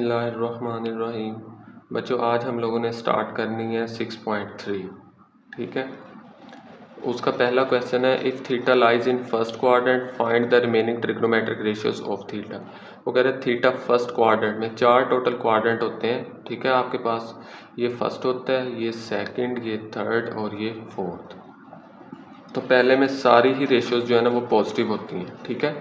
बिस्मिल्लाहिर्रहमानिर्रहीम। बच्चों आज हम लोगों ने स्टार्ट करनी है 6.3। ठीक है, उसका पहला क्वेश्चन है if theta lies in first quadrant find the remaining trigonometric ratios of theta. वो कह रहे हैं थीटा फर्स्ट क्वाड्रेंट में 4 टोटल क्वाड्रेंट होते हैं। ठीक है, आपके पास ये फर्स्ट होता है, ये सेकंड, ये थर्ड और ये फोर्थ। तो पहले में सारी ही रेशियोज जो है ना वो पॉजिटिव होती हैं। ठीक है,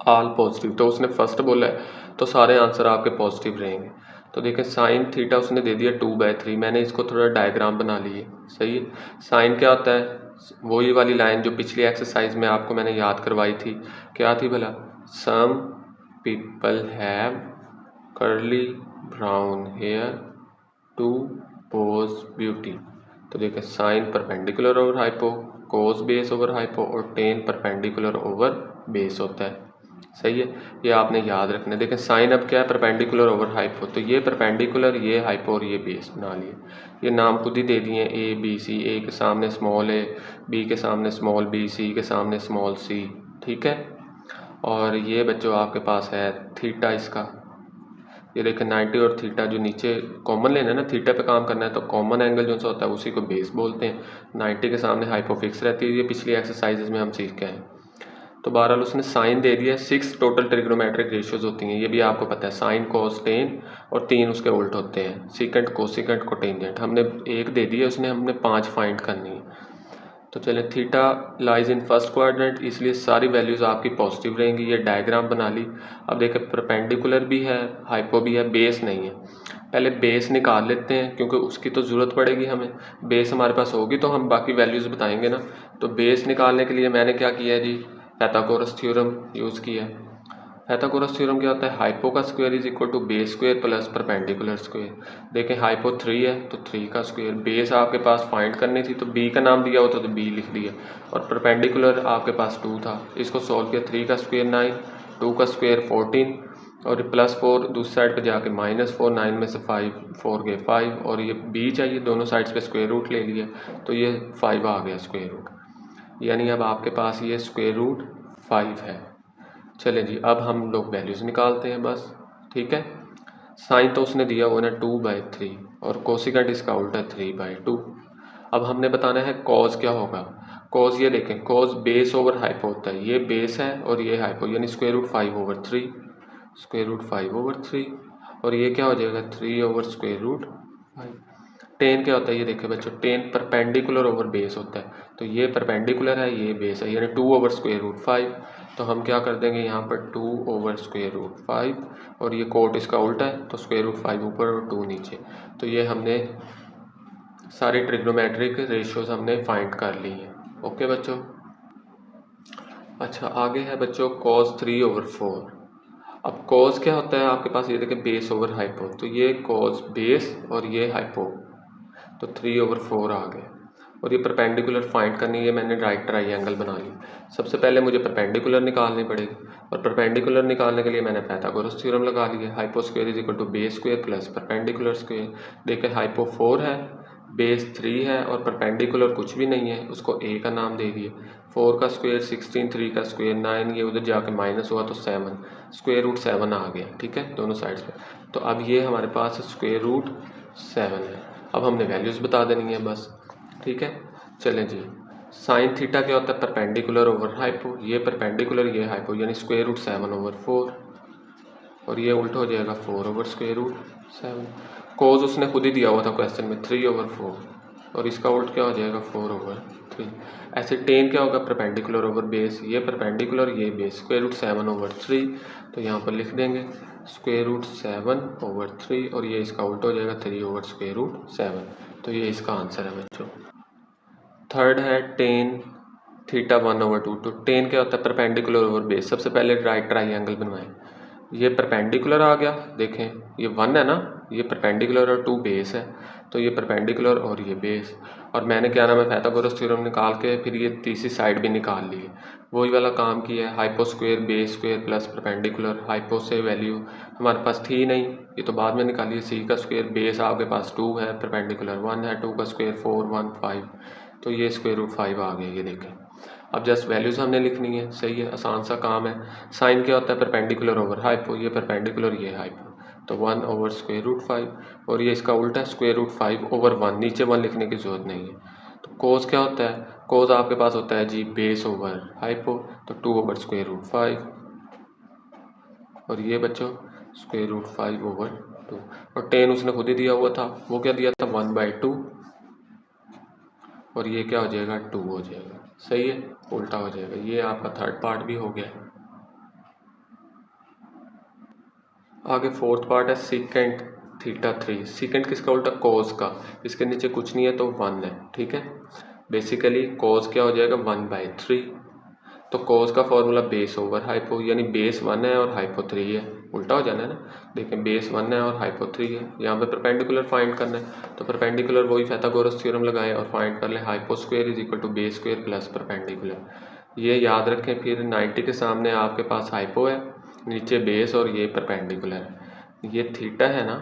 ऑल पॉजिटिव। तो उसने फर्स्ट बोला है तो सारे आंसर आपके पॉजिटिव रहेंगे। तो देखें साइन थीटा उसने दे दिया 2/3। मैंने इसको थोड़ा डायग्राम बना लिए। सही है, साइन क्या होता है, वही वाली लाइन जो पिछली एक्सरसाइज में आपको मैंने याद करवाई थी। क्या थी भला, some people have curly brown hair to pose beauty. तो देखें sine perpendicular over hypo, cos base over hypo और टेन परपेंडिकुलर ओवर बेस होता है। सही है, ये आपने याद रखना है। देखें साइन अब क्या है, परपेंडिकुलर ओवर हाइपो, तो ये परपेंडिकुलर, ये हाइपो और ये बेस बना लिए। ये नाम खुद ही दे दिए, ए बी सी। ए के सामने स्मॉल ए, बी के सामने स्मॉल बी, सी के सामने स्मॉल सी। ठीक है, और ये बच्चों आपके पास है थीटा इसका। ये देखें 90 और थीटा जो नीचे कॉमन लेना है ना, थीटा पे काम करना है तो कॉमन एंगल जो सा होता है उसी को बेस बोलते हैं। 90 के सामने हाइपोफिक्स रहती है, ये पिछली एक्सरसाइजेज में हम सीख के आए। तो बहरहाल उसने साइन दे दिया, 6 टोटल ट्रिग्नोमेट्रिक रेशियोज होती हैं, ये भी आपको पता है। साइन कोस टेन और 3 उसके उल्ट होते हैं, सीकेंट कोसिकेंट कोटेंजेंट। हमने 1 दे दिया, उसने हमने 5 फाइंड करनी है। तो चले, theta lies in first quadrant, इसलिए सारी वैल्यूज़ आपकी पॉजिटिव रहेंगी। ये डायग्राम बना ली। अब देखें परपेंडिकुलर भी है, हाइपो भी है, बेस नहीं है। पहले बेस निकाल लेते हैं क्योंकि उसकी तो ज़रूरत पड़ेगी हमें। बेस हमारे पास होगी तो हम बाकी वैल्यूज़ बताएंगे ना। तो बेस निकालने के लिए मैंने क्या किया है जी, पाइथागोरस थ्योरम यूज़ किया है। पाइथागोरस थ्योरम क्या होता है, हाइपो का square is equal to base square plus perpendicular square. देखें हाइपो 3 है तो 3 का स्क्वायर, बेस आपके पास फाइंड करनी थी तो बी का नाम दिया होता तो बी लिख दिया, और परपेंडिकुलर आपके पास 2 था, इसको सॉल्व किया। 3 का स्क्वायर 9, 2 का स्क्वायर 14 और +4 दूसरी साइड पे जाके -4, 9 में से 5 4 गए 5, और ये बी चाहिए, दोनों साइड्स पे स्क्वायर रूट ले लिया तो ये 5 आ गया स्क्वायर रूट, यानी अब आपके पास ये स्क्वायर रूट 5 है। चले जी, अब हम लोग वैल्यूज़ निकालते हैं बस। ठीक है, साइन तो उसने दिया वो ना 2/3 और कोसिकेंट इसका उल्टा 3/2। अब हमने बताना है कॉज क्या होगा। कॉज ये देखें, कॉज बेस ओवर हाइपो होता है, ये बेस है और ये हाइपो, यानी स्क्वायर रूट 5/3, स्क्वायर रूट 5/3, और ये क्या हो जाएगा 3/5। टेन क्या होता है, ये देखें बच्चों, टेन परपेंडिकुलर ओवर बेस होता है, तो ये परपेंडिकुलर है, ये बेस है, यानी 2/√5। तो हम क्या कर देंगे यहाँ पर 2/√5, और ये कोट इसका उल्टा है तो √5 ऊपर और 2 नीचे। तो ये हमने सारी ट्रिग्नोमेट्रिक रेशियोज हमने फाइंड कर ली हैं। ओके बच्चों, अच्छा आगे है बच्चों cos 3/4। अब cos क्या होता है आपके पास, ये देखें बेस ओवर हाइपो, तो ये cos बेस और ये हाइपो, तो 3/4 आ गया। और ये परपेंडिकुलर फाइंड करनी है, मैंने राइट ट्राइंगल बना ली। सबसे पहले मुझे परपेंडिकुलर निकालनी पड़ेगी, और परपेंडिकुलर निकालने के लिए मैंने पाइथागोरस थ्योरम लगा लिया। Hypo square is equal to base square plus perpendicular square. देखें हाइपो 4 है, बेस 3 है और परपेंडिकुलर कुछ भी नहीं है, उसको ए का नाम दे दिए। 4 का स्क्वायर 16, 3 का स्क्वायर 9, ये उधर जाके माइनस हुआ तो 7, स्क्वायर रूट 7 आ गया। ठीक है, दोनों साइड्स पे। तो अब ये हमारे पास स्क्वायर रूट 7 है। अब हमने वैल्यूज़ बता देनी है बस। ठीक है, चलें जी, साइन थीटा क्या होता है, परपेंडिकुलर ओवर हाइपो, ये परपेंडिकुलर ये हाइपो, यानी स्क्वायर रूट 7/4, और ये उल्टा हो जाएगा 4/√7। कोज उसने खुद ही दिया हुआ था क्वेश्चन में 3/4, और इसका उल्ट क्या हो जाएगा 4/3। ऐसे टेन क्या होगा, परपेंडिकुलर ओवर बेस, ये परपेंडिकुलर ये बेस, स्क्वायर रूट 7/3, तो यहाँ पर लिख देंगे स्क्वायर रूट 7/3, और ये इसका उल्टा हो जाएगा 3/√7। तो ये इसका आंसर है बच्चों। थर्ड है टेन थीटा 1/2। तो टेन क्या होता है, परपेंडिकुलर ओवर बेस। सबसे पहले राइट ट्राइंगल बनवाएं, ये परपेंडिकुलर आ गया, देखें ये 1 है ना, ये परपेंडिकुलर और 2 बेस है, तो ये परपेंडिकुलर और ये बेस। और मैंने क्या नाम है, पाइथागोरस थ्योरम निकाल के फिर ये तीसरी साइड भी निकाल ली है, वही वाला काम किया है। Hypo square base square plus perpendicular, hypo से वैल्यू हमारे पास थी नहीं, ये तो बाद में निकाली है। सी का स्क्वायर बेस आपके पास 2 है, परपेंडिकुलर 1 है, 2 का स्क्वायर 4 1 5, तो ये स्क्वायर रूट 5 आ गया, ये देखें। अब जस्ट वैल्यूज़ हमने लिखनी है, सही है, आसान सा काम है। साइन क्या होता है, परपेंडिकुलर ओवर हाइपो, ये परपेंडिकुलर ये हाइपो, तो 1/√5, और ये इसका उल्टा √5/1, नीचे 1 लिखने की ज़रूरत नहीं है। तो कोस क्या होता है, कोस आपके पास होता है जी बेस ओवर हाइपो, तो 2/√5, और ये बच्चों √5/2, और 10 उसने खुद ही दिया हुआ था, वो क्या दिया था 1/2, और ये क्या हो जाएगा 2 हो जाएगा। सही है, उल्टा हो जाएगा। ये आपका थर्ड पार्ट भी हो गया। आगे फोर्थ पार्ट है सीकेंट θ3। सीकेंट किसका उल्टा, कोस का। इसके नीचे कुछ नहीं है तो 1 है, ठीक है। बेसिकली कोस क्या हो जाएगा 1/3, तो कोस का फॉर्मूला बेस ओवर हाइपो, यानी बेस 1 है और हाइपो 3 है, उल्टा हो जाना है ना। देखें बेस 1 है और हाइपो 3 है, यहाँ पे परपेंडिकुलर फाइंड करना है, तो परपेंडिकुलर वही पाइथागोरस थ्योरम लगाएं और फाइंड कर लें hypo square is equal to base square plus perpendicular. ये याद रखें, फिर 90 के सामने आपके पास हाइपो है, नीचे बेस, और ये परपेंडिकुलर है। ये थीटा है ना,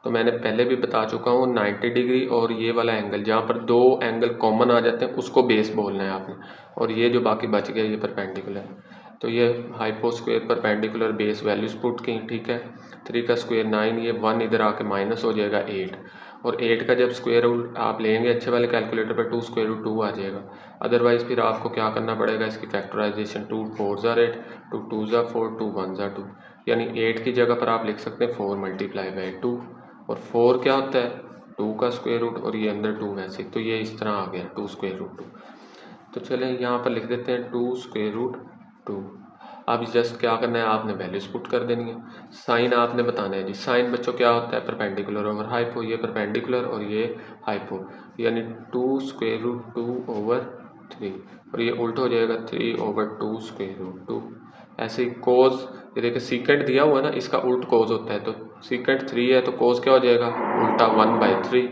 तो मैंने पहले भी बता चुका हूँ 90 डिग्री और ये वाला एंगल, जहाँ पर दो एंगल कॉमन आ जाते हैं उसको बेस बोलना है आपने, और ये जो बाकी बच गया ये परपेंडिकुलर। तो ये hypo square perpendicular base values put की, ठीक है। 3 का स्क्वायर 9, ये 1 इधर आके माइनस हो जाएगा 8, और 8 का जब स्क्वायर रूट आप लेंगे अच्छे वाले कैलकुलेटर पर 2 स्क्वायर रूट 2 आ जाएगा। अदरवाइज़ फिर आपको क्या करना पड़ेगा, इसकी फैक्टराइजेशन 2 4 ज़ा 8, 2 2 ज़ा 4, 2 1 ज़ा 2, यानी 8 की जगह पर आप लिख सकते हैं 4 × 2, और 4 क्या होता है 2 का स्क्वायर रूट, और ये अंदर 2 वैसे, तो ये इस तरह आ गया 2 स्क्वायर रूट 2। तो चलें यहाँ पर लिख देते हैं 2 स्क्वायर रूट 2। अब जस्ट क्या करना है, आपने वैल्यूज पुट कर देनी है। साइन आपने बताना है जी, साइन बच्चों क्या होता है परपेंडिकुलर ओवर हाइपो, ये परपेंडिकुलर और ये हाइपो, यानी 2 स्क्वायर रूट 2/3, और ये उल्टा हो जाएगा 3/2 स्क्वायर रूट 2। ऐसे ही कोस, ये देखिए सीकेंट दिया हुआ है ना, इसका उल्ट कोस होता है, तो सीकेंट 3 है तो कोस क्या हो जाएगा उल्टा 1/3,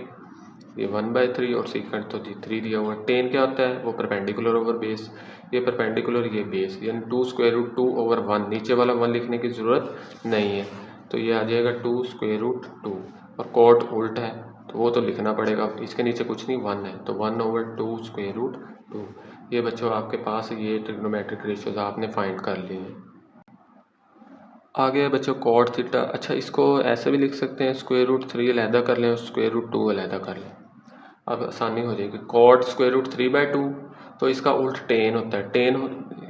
ये 1/3, और सीकेंट तो जी 3 दिया हुआ है। टेन क्या होता है, वो परपेंडिकुलर ओवर बेस, ये परपेंडिकुलर ये बेस, यानी 2 स्क्वायर रूट 2/1, नीचे वाला 1 लिखने की ज़रूरत नहीं है, तो ये आ जाएगा 2 स्क्वायर रूट 2, और कोट उल्ट है तो वो तो लिखना पड़ेगा, इसके नीचे कुछ नहीं 1 है, तो 1/2 स्क्वायर रूट 2। ये बच्चों आपके पास ये ट्रिग्नोमेट्रिक रेशियोज आपने फाइंड कर लिए हैं। आगे है बच्चों कॉट थीटा। अच्छा, इसको ऐसे भी लिख सकते हैं, स्क्वायर रूट 3 अलहदा कर लें और स्क्वायर रूट 2 अलहदा कर लें, अब आसानी हो जाएगी। कॉट स्क्वायर रूट 3/2, तो इसका उल्ट टेन होता है,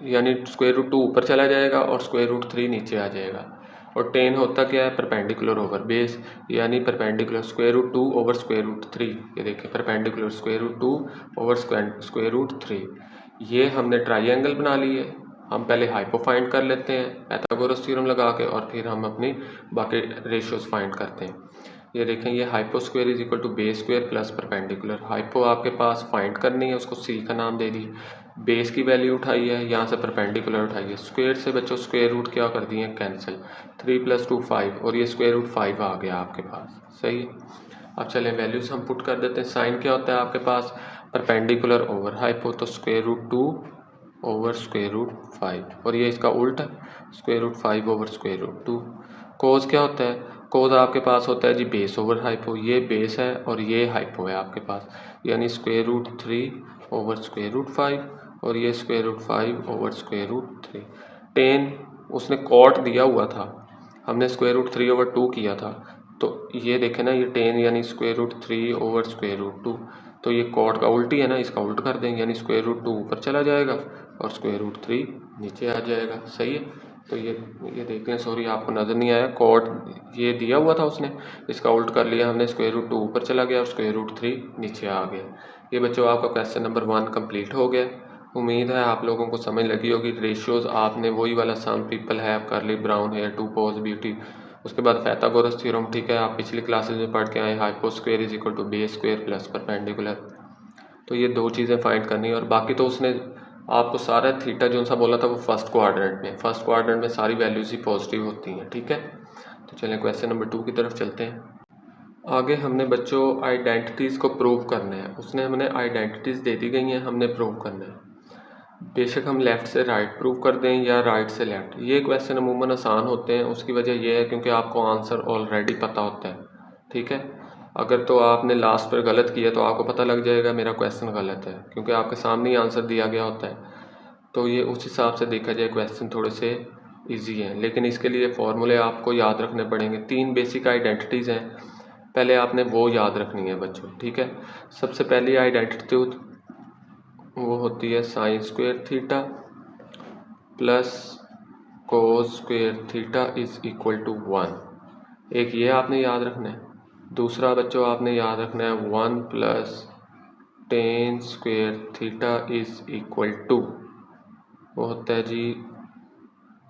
यानी स्क्वायर रूट 2 ऊपर चला जाएगा और स्क्वायर रूट 3 नीचे आ जाएगा, और टेन होता क्या है परपेंडिकुलर ओवर बेस, यानी perpendicular square root 2 over square root 3। ये देखिए perpendicular square root 2 over square root 3। ये हमने ट्राइंगल बना ली है। हम पहले हाइपो फाइंड कर लेते हैं पाइथागोरस थ्योरम लगा के, और फिर हम अपनी बाकी रेशियोज फाइंड करते हैं। ये देखें, ये hypo square is equal to base square plus perpendicular. Hypo आपके पास फाइंड करनी है, उसको सी का नाम दे दी, बेस की वैल्यू उठाई है, यहाँ से परपेंडिकुलर उठाई है। स्क्वायर से बच्चों स्क्वायर रूट क्या कर दिए कैंसिल, 3 + 2 5, और ये स्क्वायर रूट 5 आ गया आपके पास। सही है, अब चलें वैल्यूज हम पुट कर देते हैं। साइन क्या होता है आपके पास परपेंडिकुलर ओवर हाइपो, तो square root 2 over square root 5, और ये इसका उल्टा square root 5 over square root 2। Cos क्या होता है, कोस आपके पास होता है जी बेस ओवर हाइपो, ये बेस है और ये हाइपो है आपके पास, यानी square root 3 over square root 5, और ये square root 5 over square root 3। Tan उसने कॉट दिया हुआ था, हमने स्क्वायर रूट 3/2 किया था, तो ये देखें ना, ये टेन यानी square root 3 over square root 2, तो ये कॉट का उल्टी है ना, इसका उल्ट कर देंगे, यानी स्क्वायर रूट 2 ऊपर चला जाएगा और स्क्वायर रूट 3 नीचे आ जाएगा। सही है, तो ये देख लें, सॉरी आपको नज़र नहीं आया, कॉट ये दिया हुआ था उसने, इसका उल्ट कर लिया हमने, स्क्वायर रूट 2 ऊपर चला गया और स्क्वायर रूट 3 नीचे आ गया। ये बच्चों आपका क्वेश्चन नंबर 1 कंप्लीट हो गया। उम्मीद है आप लोगों को समझ लगी होगी। रेशियोज आपने वही वाला some people have curly brown hair to pose beauty, उसके बाद पाइथागोरस थ्योरम, ठीक है, आप पिछली क्लासेज में पढ़ के आए, hypo square is equal to base square plus perpendicular. तो ये दो चीज़ें फाइंड करनी है, और बाकी तो उसने आपको सारा थीटा जो सा बोला था वो फर्स्ट क्वाड्रेंट में सारी वैल्यूज ही पॉजिटिव होती हैं, ठीक है। तो चलें क्वेश्चन नंबर 2 की तरफ चलते हैं। आगे हमने बच्चों आइडेंटिटीज़ को प्रूव करना है, उसने हमने आइडेंटिटीज़ दे दी गई हैं, हमने प्रूव करना है। बेशक हम लेफ़्ट से राइट प्रूव कर दें या राइट से लेफ़्ट, ये क्वेश्चन अमूमन आसान होते हैं। उसकी वजह यह है क्योंकि आपको आंसर ऑलरेडी पता होता है, ठीक है। अगर तो आपने लास्ट पर गलत किया तो आपको पता लग जाएगा मेरा क्वेश्चन गलत है, क्योंकि आपके सामने ही आंसर दिया गया होता है। तो ये उस हिसाब से देखा जाए क्वेश्चन थोड़े से इजी है, लेकिन इसके लिए फॉर्मूले आपको याद रखने पड़ेंगे। 3 बेसिक आइडेंटिटीज़ हैं, पहले आपने वो याद रखनी है बच्चों, ठीक है। सबसे पहली आइडेंटिटी वो होती है sine square theta plus cos square theta is equal to 1। एक ये आपने याद रखना है। दूसरा बच्चों आपने याद रखना है 1 plus tan square theta is equal to, वो होता है जी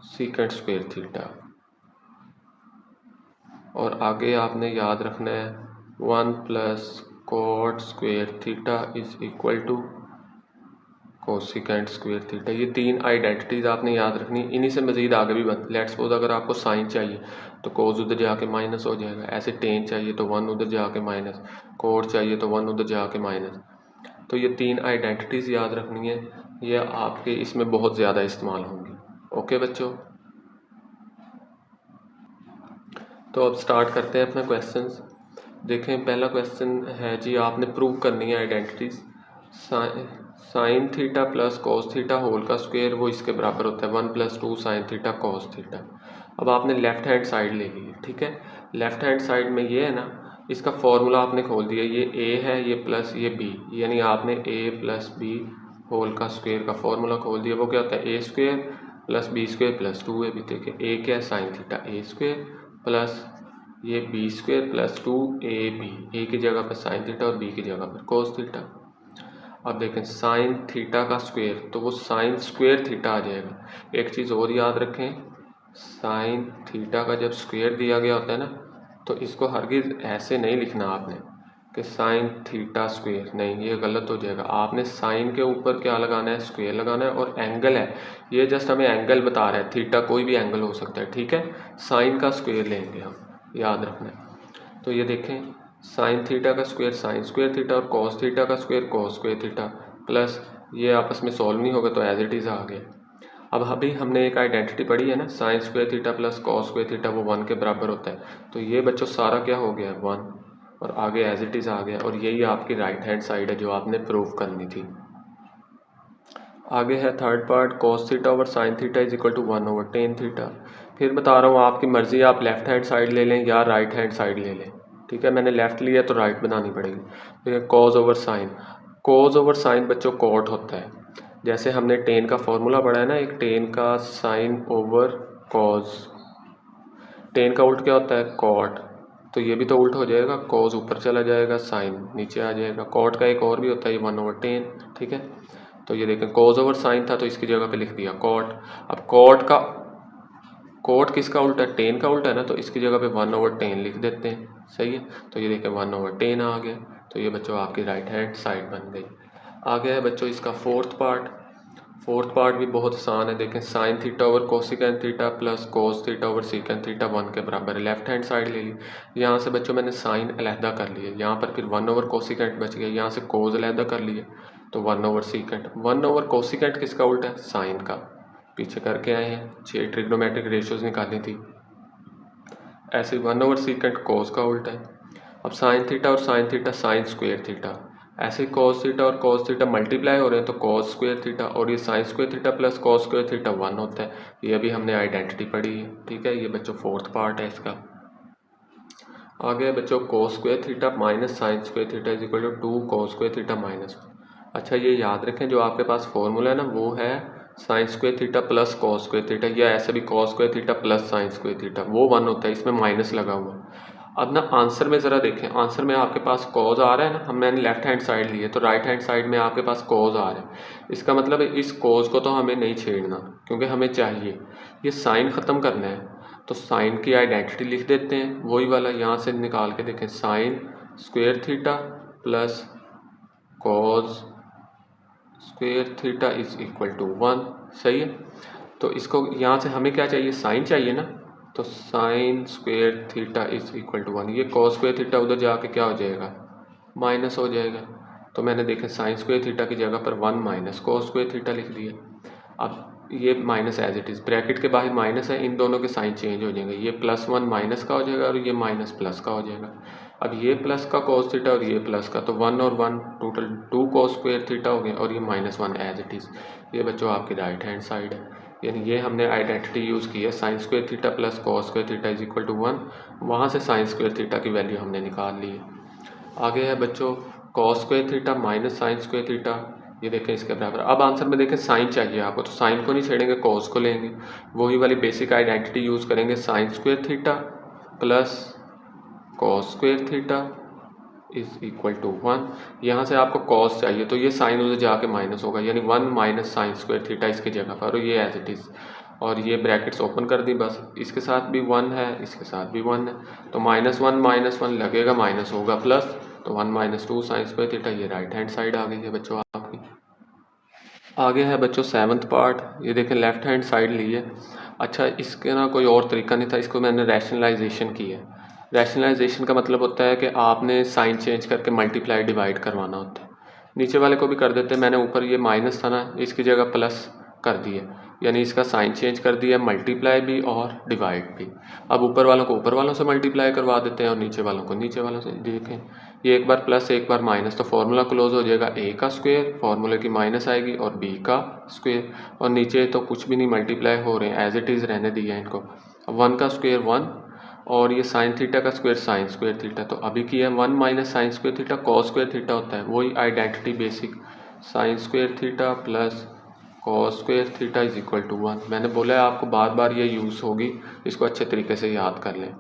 सीकेंट स्क्वायर थीटा। और आगे आपने याद रखना है 1 plus cot square theta is equal to cosecant square theta. ये 3 आइडेंटिटीज़ आपने याद रखनी। इन्हीं से मज़ीद आगे भी बनती। लेट्स सपोज अगर आपको साइन चाहिए तो कोस उधर जाके माइनस हो जाएगा, ऐसे टेन चाहिए तो 1 उधर जाके माइनस, कोट चाहिए तो 1 उधर जाके माइनस। तो ये 3 आइडेंटिटीज़ याद रखनी है, ये आपके इसमें बहुत ज़्यादा इस्तेमाल होंगी। ओके बच्चों, तो अब स्टार्ट करते हैं अपना क्वेश्चंस। देखें पहला क्वेश्चन है जी, आपने प्रूव करनी है identities. Sine theta plus cos theta whole का स्क्वायर वो इसके बराबर होता है 1 plus 2 sine theta cos theta. अब आपने लेफ़्ट हैंड साइड ले ली है, ठीक है। लेफ़्ट हैंड साइड में ये है ना, इसका फॉर्मूला आपने खोल दिया। ये ए है, ये प्लस ये बी, यानी आपने ए प्लस बी होल का स्क्वायर का फॉर्मूला खोल दिया। वो क्या होता है A square plus B square plus 2 है। भी देखिए ए क्या है sine theta A square plus ये B square plus 2ab, A की जगह पर साइन थीटा और बी की जगह पर कोस थीटा। अब देखें साइन थीटा का स्क्वायर तो वो साइन स्क्वायर थीटा आ जाएगा। एक चीज़ और याद रखें, साइन थीटा का जब स्क्वायर दिया गया होता है ना, तो इसको हरगिज़ ऐसे नहीं लिखना आपने कि साइन थीटा स्क्वायर, नहीं, ये गलत हो जाएगा। आपने साइन के ऊपर क्या लगाना है, स्क्वायर लगाना है। और एंगल है, ये जस्ट हमें एंगल बता रहा है, थीटा कोई भी एंगल हो सकता है, ठीक है। साइन का स्क्वायर लेंगे हम, याद रखना है। तो ये देखें साइन थीटा का स्क्वायर साइन स्क्वायर थीटा और कॉस थीटा का square cos square theta, plus ये आपस में सॉल्व नहीं होगा तो एज इट इज़ आ गया। अब अभी हमने एक आइडेंटिटी पढ़ी है ना, sign square theta plus cos square theta वो 1 के बराबर होता है। तो ये बच्चों सारा क्या हो गया 1 और आगे एज इट इज़ आ गया। और यही आपकी राइट हैंड साइड है जो आपने प्रूव करनी थी। आगे है third part, cos theta over sine theta is equal to 1 over tan theta. फिर बता रहा हूँ आपकी मर्ज़ी, आप लेफ़्ट हैंड साइड ले लें या राइट हैंड साइड ले लें, ठीक है। मैंने लेफ़्ट लिया तो राइट बनानी पड़ेगी। ठीक है, cos over sine, cos over sine बच्चों कॉट होता है। जैसे हमने टेन का फॉर्मूला पढ़ा है ना, एक टेन का साइन ओवर कॉस, टेन का उल्ट क्या होता है कॉट, तो ये भी तो उल्ट हो जाएगा, कॉस ऊपर चला जाएगा साइन नीचे आ जाएगा। कॉट का एक और भी होता है 1 ओवर टेन, ठीक है। तो ये देखें कॉस ओवर साइन था तो इसकी जगह पे लिख दिया कॉट। अब कॉट किसका उल्टा है, टेन का उल्टा है ना, तो इसकी जगह पे 1 ओवर टेन लिख देते हैं, सही है। तो ये देखें 1 ओवर टेन आ गया। तो ये बच्चों आपकी राइट हैंड साइड बन गई। आगे है बच्चों इसका फोर्थ पार्ट भी बहुत आसान है। देखें sine theta over cosecant theta plus cos theta over secant theta 1 के बराबर है। लेफ्ट हैंड साइड ले ली, यहाँ से बच्चों मैंने साइन अलहदा कर लिया, यहाँ पर फिर 1 ओवर कोसिकेंट बच गया, यहाँ से कोस अलहदा कर लिया तो 1 ओवर सीकेंट। 1 ओवर कोसिकेंट किसका उल्टा है, साइन का, पीछे करके आए हैं 6 ट्रिग्नोमेट्रिक रेशियोज निकालनी थी। ऐसे 1 ओवर सीकेंट कोस का उल्टा है। अब साइन थीटा और sine theta sine square theta, ऐसे कॉस थीटा और कॉस थीटा मल्टीप्लाई हो रहे हैं तो कॉस स्क्वायर थीटा, और ये sign square theta plus cos square theta 1 होता है। ये अभी हमने आइडेंटिटी पढ़ी है, ठीक है। ये बच्चों फोर्थ पार्ट है इसका। आगे बच्चों cos square theta minus sine square theta is equal to 2 cos square theta minus. अच्छा ये याद रखें, जो आपके पास फॉर्मूला है ना वो है sine square theta plus cos square theta, या ऐसे भी cos square theta plus sign square theta, वो 1 होता है, इसमें माइनस लगा हुआ। अब ना आंसर में ज़रा देखें, आंसर में आपके पास कॉज आ रहा है ना, हम मैंने लेफ्ट हैंड साइड ली है तो राइट हैंड साइड में आपके पास कॉज आ रहा है। इसका मतलब है इस कॉज को तो हमें नहीं छेड़ना, क्योंकि हमें चाहिए ये साइन ख़त्म करना है। तो साइन की आइडेंटिटी लिख देते हैं, वही वाला यहाँ से निकाल के देखें, sine square theta plus cos square theta is equal to 1, सही है। तो इसको यहाँ से हमें क्या चाहिए, साइन चाहिए ना, तो sine square theta is equal to 1। ये कॉस स्क्वायर थीटा उधर जाके क्या हो जाएगा, माइनस हो जाएगा। तो मैंने देखा साइन स्क्वायर थीटा की जगह पर 1 माइनस कॉस स्क्वायर थीटा लिख दिया। अब ये minus as it is, bracket के बाहर माइनस है, इन दोनों के साइन चेंज हो जाएंगे, ये +1 माइनस का हो जाएगा और ये माइनस प्लस का हो जाएगा। अब ये प्लस का कॉस थीटा और ये प्लस का, तो 1 और 1 टोटल 2 कॉस स्क्वायर थीटा हो गया और ये -1 एज इट इज़। ये बच्चों आपकी राइट हैंड साइड है। यानी ये हमने आइडेंटिटी यूज़ की है sine square theta plus cos square theta is equal to 1, वहाँ से साइन स्क्वायर थीटा की वैल्यू हमने निकाल ली है। आगे है बच्चों cos square theta minus sine square theta, ये देखें इसके बराबर। अब आंसर में देखें साइन चाहिए आपको, तो साइन को नहीं छेड़ेंगे, कॉस को लेंगे, वही वाली बेसिक आइडेंटिटी यूज़ करेंगे, sine square theta plus cos square theta is equal to 1। यहाँ से आपको कॉस चाहिए तो ये साइन उधर जाके माइनस होगा, यानी 1 माइनस साइन स्क्वायर थीटा इसकी जगह पर, और ये एज इट इज़, और ये ब्रैकेट्स ओपन कर दी बस। इसके साथ भी 1 है, इसके साथ भी 1 है, तो -1 लगेगा, माइनस होगा प्लस, तो 1 माइनस 2 साइन स्क्वायर थीटा, ये राइट हैंड साइड आ गई है बच्चों आपकी। आगे है बच्चों 7th पार्ट, ये देखें लेफ्ट हैंड साइड ली है। अच्छा, इसके ना कोई और तरीका नहीं था, इसको मैंने रैशनलाइजेशन की है। रैशनलाइजेशन का मतलब होता है कि आपने साइन चेंज करके मल्टीप्लाई डिवाइड करवाना होता है। नीचे वाले को भी कर देते हैं, मैंने ऊपर ये माइनस था ना, इसकी जगह प्लस कर दिए, यानी इसका साइन चेंज कर दिया, मल्टीप्लाई भी और डिवाइड भी। अब ऊपर वालों को ऊपर वालों से मल्टीप्लाई करवा देते हैं और नीचे वालों को नीचे वालों से। देखें ये एक बार प्लस एक बार माइनस, तो फॉर्मूला क्लोज हो जाएगा, ए का स्क्वायर फॉर्मूले की माइनस आएगी और बी का स्क्वायर, और नीचे तो कुछ भी नहीं मल्टीप्लाई हो रहे हैं, एज इट इज़ रहने दिया है इनको। अब 1 का स्क्वायर 1, और ये साइन थीटा का स्क्वायर साइन स्क्वायर थीटा, तो अभी की है 1 minus sine square theta cos square theta होता है, वही identity basic, sine square theta plus cos square theta is equal to 1। मैंने बोला है आपको बार बार ये यूज़ होगी, इसको अच्छे तरीके से याद कर लें।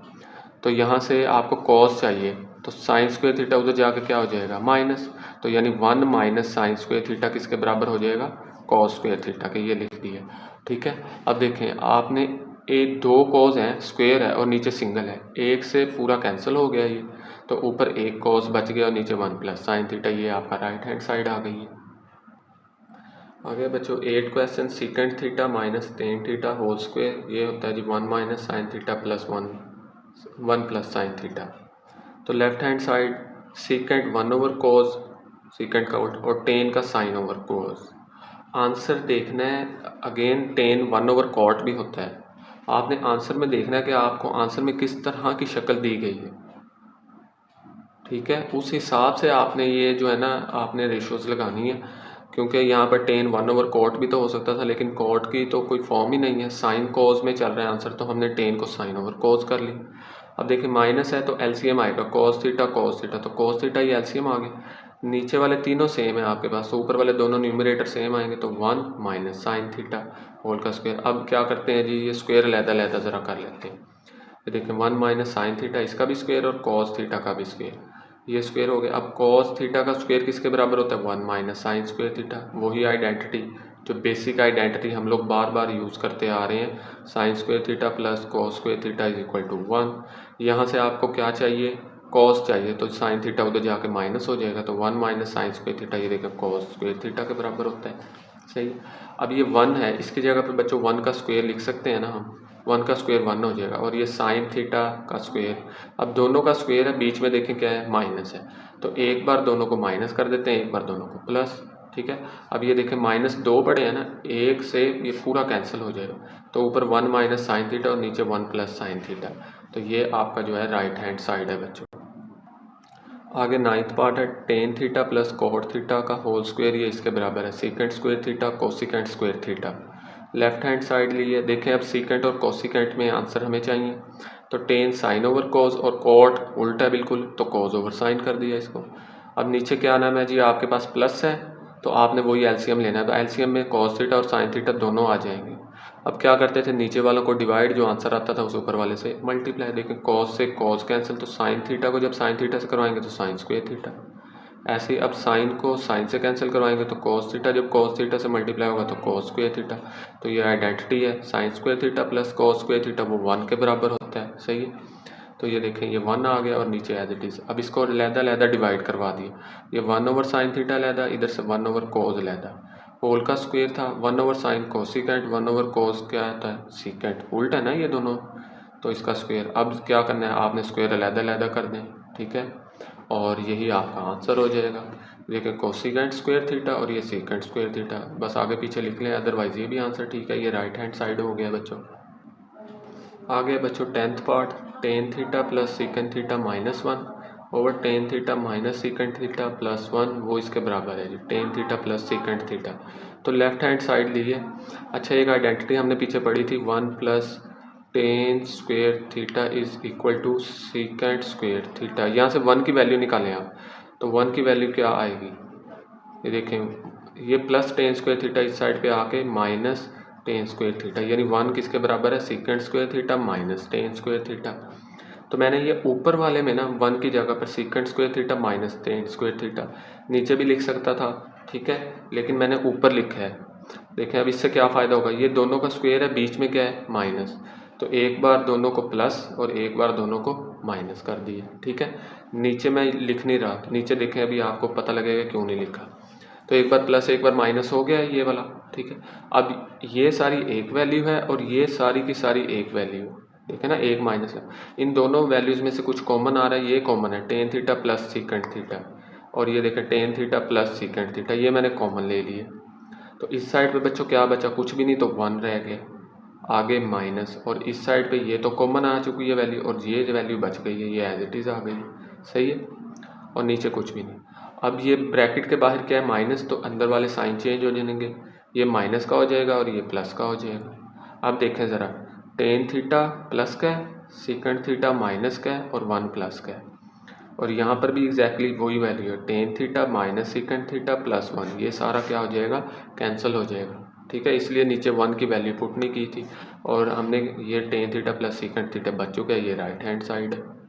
तो यहाँ से आपको कॉस चाहिए, तो साइन स्क्वायर थीटा उधर जाकर क्या हो जाएगा माइनस, तो यानी 1 माइनस साइन स्क्वायर थीटा किसके बराबर हो जाएगा, कॉस स्क्वायर थीटा के, ये लिख दिया। ठीक है, अब देखें आपने एक दो कॉस हैं, स्क्वायर है और नीचे सिंगल है, एक से पूरा कैंसिल हो गया ये, तो ऊपर एक कॉस बच गया और नीचे 1 प्लस साइन थीटा, ये आपका राइट हैंड साइड आ गई है। आगे बच्चों 8 question secant theta minus tan theta whole square, ये होता है जी 1 minus sine theta plus 1 plus sine theta. तो left hand side secant 1 over cos, secant का उल्ट, और टेन का साइन ओवर कोस। आंसर देखना है, अगेन टेन 1 ओवर कॉट भी होता है, आपने आंसर में देखना है कि आपको आंसर में किस तरह की शक्ल दी गई है। ठीक है, उस हिसाब से आपने ये जो है ना आपने रेशोज़ लगानी है, क्योंकि यहाँ पर टेन 1 ओवर कॉट भी तो हो सकता था, लेकिन कॉट की तो कोई फॉर्म ही नहीं है, साइन कोस में चल रहा है आंसर, तो हमने टेन को साइन ओवर कोस कर ली। अब देखिए माइनस है तो एलसीएम आएगा, कोस थीटा, तो कोस थीटा ये एलसीएम आ गया। नीचे वाले तीनों सेम है आपके पास, तो ऊपर वाले दोनों न्यूमरेटर सेम आएंगे, तो 1 माइनस साइन थीटा होल का स्क्वायर। अब क्या करते हैं जी, ये स्क्वायर लहदा ज़रा कर लेते हैं। ये देखिए 1 माइनस साइन थीटा, इसका भी स्क्वायर और कॉस थीटा का भी स्क्वायर, ये स्क्वायर हो गया। अब कॉस थीटा का स्क्वायर किसके बराबर होता है, 1 माइनस साइन स्क्वायर थीटा, वही आइडेंटिटी जो बेसिक आइडेंटिटी हम लोग बार बार यूज़ करते आ रहे हैं, sine square theta plus cos square theta is equal to 1। यहाँ से आपको क्या चाहिए, कॉस चाहिए, तो साइन थीटा उधर जाके माइनस हो जाएगा, तो 1 माइनस साइन स्क्वायर थीटा, ये देखिए कॉस स्क्वायर थीटा के बराबर होता है। सही, अब ये 1 है, इसकी जगह पे बच्चों 1 का स्क्वायर लिख सकते हैं ना हम, 1 का स्क्वायर 1 हो जाएगा, और ये साइन थीटा का स्क्वायर, अब दोनों का स्क्वायर है, बीच में देखें क्या है माइनस है, तो एक बार दोनों को माइनस कर देते हैं, एक बार दोनों को प्लस। ठीक है, अब ये देखें माइनस 2 पड़े हैं ना, एक से ये पूरा कैंसिल हो जाएगा, तो ऊपर 1 माइनस साइन थीटा और नीचे 1 प्लस साइन थीटा, तो ये आपका जो है राइट हैंड साइड है बच्चों। आगे 9th पार्ट है ten theta plus cot theta का होल स्क्वायर, ये इसके बराबर है secant square theta cosecant square theta. Left hand side लिए, देखें अब सीकेंट और कोसिकेंट में आंसर हमें चाहिए, तो टेन साइन ओवर कोस और कोट उल्टा है बिल्कुल, तो कोस ओवर साइन कर दिया इसको। अब नीचे क्या नाम है जी, आपके पास प्लस है, तो आपने वही एलसीएम लेना है, तो एलसीएम में कॉस थीटा और साइन थीटा दोनों आ जाएंगे। अब क्या करते थे, नीचे वालों को डिवाइड, जो आंसर आता था उस ऊपर वाले से मल्टीप्लाई। देखें कॉस से कॉस कैंसिल, तो साइन थीटा को जब साइन थीटा से करवाएंगे तो साइन स्क्वायर थीटा, ऐसे ही अब साइन को साइन से कैंसिल करवाएंगे तो कॉस थीटा, जब कॉस थीटा से मल्टीप्लाई होगा तो कॉस स्क्वायर थीटा, तो ये आइडेंटिटी है, sine square theta plus cos square theta वो 1 के बराबर होता है। सही है, तो ये देखें ये 1 आ गया और नीचे एज इट इज़। अब इसको लहदा डिवाइड करवा दिया, ये 1 ओवर साइन थीटा लहदा, इधर से 1 ओवर कोस लहदा, होल का स्क्वायर था 1 ओवर साइन कोसिकेंट, 1 ओवर कोस क्या आता है सीकेंट, उल्टा है ना ये दोनों, तो इसका स्क्वायर। अब क्या करना है, आपने स्क्वायर लहदा कर दें। ठीक है, और यही आपका आंसर हो जाएगा। देखिए कोसिकेंट स्क्वायर थीटा और ये सीकेंट स्क्वायर थीटा, बस आगे पीछे लिख लें, अदरवाइज ये भी आंसर ठीक है, ये राइट हैंड साइड हो गया बच्चों। आगे बच्चों 10th part tan theta plus secant theta minus 1, over tan theta minus secant theta plus 1 वो इसके बराबर है जी tan theta plus secant theta. तो लेफ्ट हैंड साइड लीजिए। अच्छा एक आइडेंटिटी हमने पीछे पढ़ी थी 1 plus tan square theta is equal to secant square theta. यहाँ से 1 की वैल्यू निकालें आप, तो 1 की वैल्यू क्या आएगी, ये देखें ये प्लस टेन स्क्वेयर थीटा इस साइड पे आके माइनस टेन स्क्वेयर थीटा, यानी 1 किसके बराबर है secant square theta minus ten square theta. तो मैंने ये ऊपर वाले में ना 1 की जगह पर secant square theta minus ten square theta नीचे भी लिख सकता था, ठीक है, लेकिन मैंने ऊपर लिखा है। देखें अब इससे क्या फ़ायदा होगा, ये दोनों का स्क्वेयर है, बीच में क्या है माइनस, तो एक बार दोनों को प्लस और एक बार दोनों को माइनस कर दिए, ठीक है। नीचे मैं लिख नहीं रहा, तो नीचे देखें अभी आपको पता लगेगा क्यों नहीं लिखा। तो एक बार प्लस एक बार माइनस हो गया ये वाला, ठीक है। अब ये सारी एक वैल्यू है और ये सारी की सारी एक वैल्यू, ठीक है ना, एक माइनस है। इन दोनों वैल्यूज़ में से कुछ कॉमन आ रहा है, ये कॉमन है ten theta plus secant theta, और ये देखें ten theta plus secant theta, ये मैंने कॉमन ले लिए। तो इस साइड पे बच्चों क्या बचा, कुछ भी नहीं, तो 1 रह गया, आगे माइनस, और इस साइड पे ये तो कॉमन आ चुकी है वैल्यू, और ये वैल्यू बच गई है, ये एज इट इज़ आ गई, सही है, और नीचे कुछ भी नहीं। अब ये ब्रैकेट के बाहर क्या है माइनस, तो अंदर वाले साइन चेंज हो जाएंगे, ये माइनस का हो जाएगा और ये प्लस का हो जाएगा। अब देखें ज़रा, टेन थीटा प्लस का है, सीकेंट थीटा माइनस का है, और 1 प्लस का है, और यहाँ पर भी एग्जैक्टली वही वैल्यू है, ten theta minus secant theta plus 1, ये सारा क्या हो जाएगा, कैंसिल हो जाएगा, ठीक है। इसलिए नीचे 1 की वैल्यू पुट नहीं की थी, और हमने ये ten theta plus secant theta बच चुका है, ये राइट हैंड साइड है।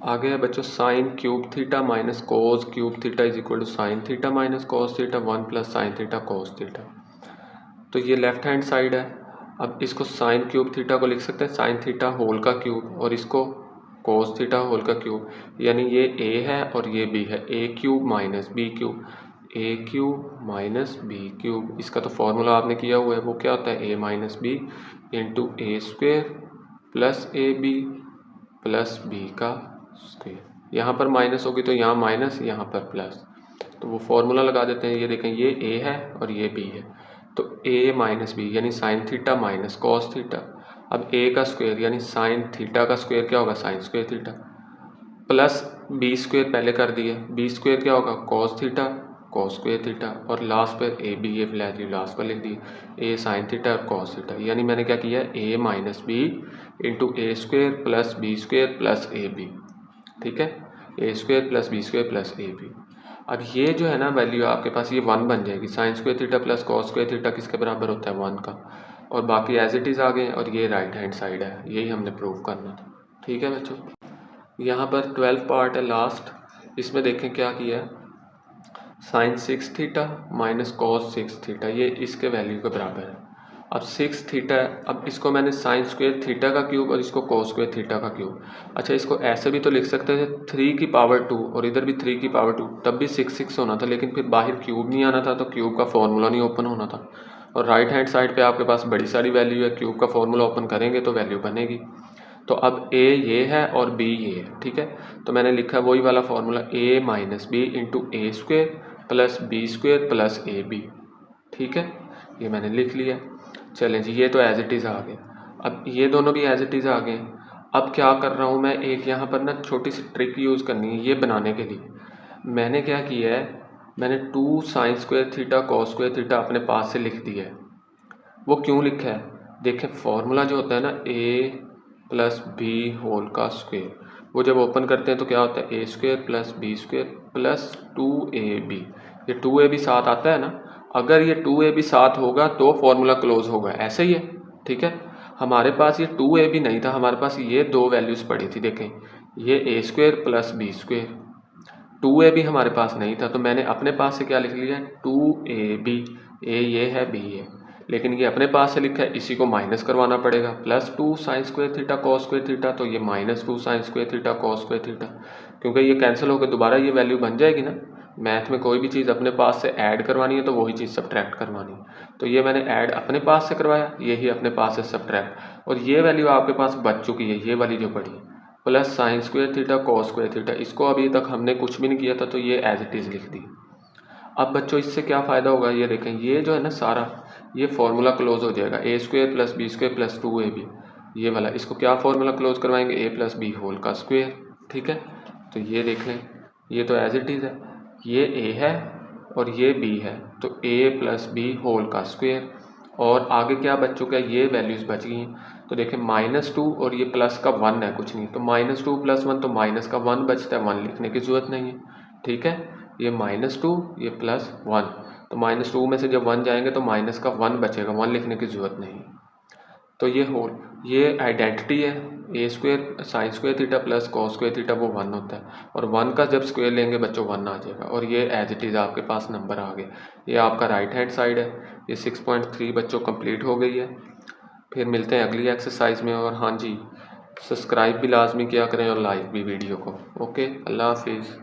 आगे है बच्चों sine cube theta minus cos cube theta is equal to sine theta minus cos theta 1 plus sine theta cos theta. तो ये लेफ्ट हैंड साइड है। अब इसको साइन क्यूब थीटा को लिख सकते हैं साइन थीटा होल का क्यूब, और इसको कोस थीटा होल का क्यूब, यानी ये ए है और ये बी है, ए क्यूब माइनस बी क्यूब, ए क्यूब माइनस बी क्यूब। इसका तो फॉर्मूला आपने किया हुआ है, वो क्या होता है, A minus B into A square plus A B plus B का स्क्वेयर। यहाँ पर माइनस होगी तो यहाँ माइनस, यहाँ पर प्लस, तो वो फॉर्मूला लगा देते हैं। ये देखें ये ए है और ये बी है, तो ए माइनस बी यानी sign theta minus cos theta. अब ए का स्क्वायर यानी साइन थीटा का स्क्वायर क्या होगा, sine square theta, plus B square पहले कर दिए, बी स्क्वायर क्या होगा, cos theta cos square theta, और लास्ट पर ए बी, ये वैल्यू लास्ट पर लिख दी, ए साइन थीटा और कॉस थीटा। यानी मैंने क्या किया, A minus B into A square plus B square plus A B, ठीक है, A square plus B square plus A B. अब ये जो है ना वैल्यू आपके पास ये 1 बन जाएगी, sign square theta plus cos square theta किसके बराबर होता है, 1 का, और बाकी एज इट इज़ आ गए, और ये राइट हैंड साइड है, यही हमने प्रूव करना था, ठीक है बच्चों। यहाँ पर 12 पार्ट है लास्ट, इसमें देखें क्या किया है, sine 6 theta minus cos 6 theta, ये इसके वैल्यू के बराबर है। अब 6 थीटा है, अब इसको मैंने साइन स्क्वायर थीटा का क्यूब और इसको कॉस स्क्वायर थीटा का क्यूब। अच्छा इसको ऐसे भी तो लिख सकते थे 3 की पावर 2 और इधर भी 3 की पावर 2, तब भी 6 होना था, लेकिन फिर बाहर क्यूब नहीं आना था, तो क्यूब का फॉर्मूला नहीं ओपन होना था। और राइट हैंड साइड पे आपके पास बड़ी सारी वैल्यू है, क्यूब का फॉर्मूला ओपन करेंगे तो वैल्यू बनेगी। तो अब ए ये है और बी ये है, ठीक है, तो मैंने लिखा वही वाला formula, A minus B into A square plus B square plus A B, ठीक है, ये मैंने लिख लिया। चलें जी, ये तो एज इट इज़ आ गया। अब ये दोनों भी एज इट इज़ आ गए। अब क्या कर रहा हूँ मैं, एक यहाँ पर ना छोटी सी ट्रिक यूज़ करनी है ये बनाने के लिए। मैंने क्या किया है, मैंने 2 sign square theta cos square theta अपने पास से लिख दिया है। वो क्यों लिखा है, देखें फॉर्मूला जो होता है ना ए प्लस बी होल का स्क्वायर, वो जब ओपन करते हैं तो क्या होता है, A square plus B square plus 2ab, ये 2ab साथ आता है ना, अगर ये 2ab साथ होगा तो फॉर्मूला क्लोज होगा, ऐसे ही है, ठीक है। हमारे पास ये 2ab नहीं था, हमारे पास ये दो वैल्यूज़ पड़ी थी, देखें ये A square plus B square, 2ab हमारे पास नहीं था, तो मैंने अपने पास से क्या लिख लिया, 2ab, ए ये है बी है, लेकिन ये अपने पास से लिखा है, इसी को माइनस करवाना पड़ेगा, plus 2 sign square theta cos square theta, तो ये minus 2 sign square theta cos square theta, क्योंकि ये कैंसिल होकर दोबारा ये वैल्यू बन जाएगी ना। मैथ में कोई भी चीज़ अपने पास से ऐड करवानी है तो वही चीज़ सब्ट्रैक्ट करवानी है, तो ये मैंने ऐड अपने पास से करवाया, यही अपने पास से सब्ट्रैक्ट, और ये वैल्यू आपके पास बच चुकी है, ये वाली जो पड़ी, plus sign square theta cos square theta, इसको अभी तक हमने कुछ भी नहीं किया था, तो ये एज इट इज़ लिख दी। अब बच्चों इससे क्या फ़ायदा होगा, ये देखें ये जो है ना सारा ये फार्मूला क्लोज हो जाएगा, A square plus B square plus 2ab, ये वाला, इसको क्या फार्मूला क्लोज करवाएंगे, ए प्लस बी होल का स्क्वायर, ठीक है। तो ये देख लें, ये तो एज इट इज़ है, ये a है और ये b है, तो a प्लस बी होल का स्क्वेयर। और आगे क्या बच चुका है, ये वैल्यूज़ बच गई हैं। तो देखें -2 और ये प्लस का 1 है, कुछ नहीं, तो -2 + 1 तो माइनस का 1 बचता है, 1 लिखने की ज़रूरत नहीं है। ठीक है, ये -2 ये +1, तो -2 में से जब 1 जाएंगे तो माइनस का 1 बचेगा, 1 लिखने की ज़रूरत नहीं। तो ये होल, ये आइडेंटिटी है, a² sin² theta plus cos² theta वो 1 होता है, और 1 का जब स्क्वायर लेंगे बच्चों 1 आ जाएगा, और ये एज इट इज़ आपके पास नंबर आ गए। ये आपका राइट हैंड साइड है। ये 6.3 बच्चों कंप्लीट हो गई है। फिर मिलते हैं अगली एक्सरसाइज में। और हाँ जी, सब्सक्राइब भी लाजमी किया करें और लाइक भी वीडियो को। ओके, अल्लाह हाफिज़।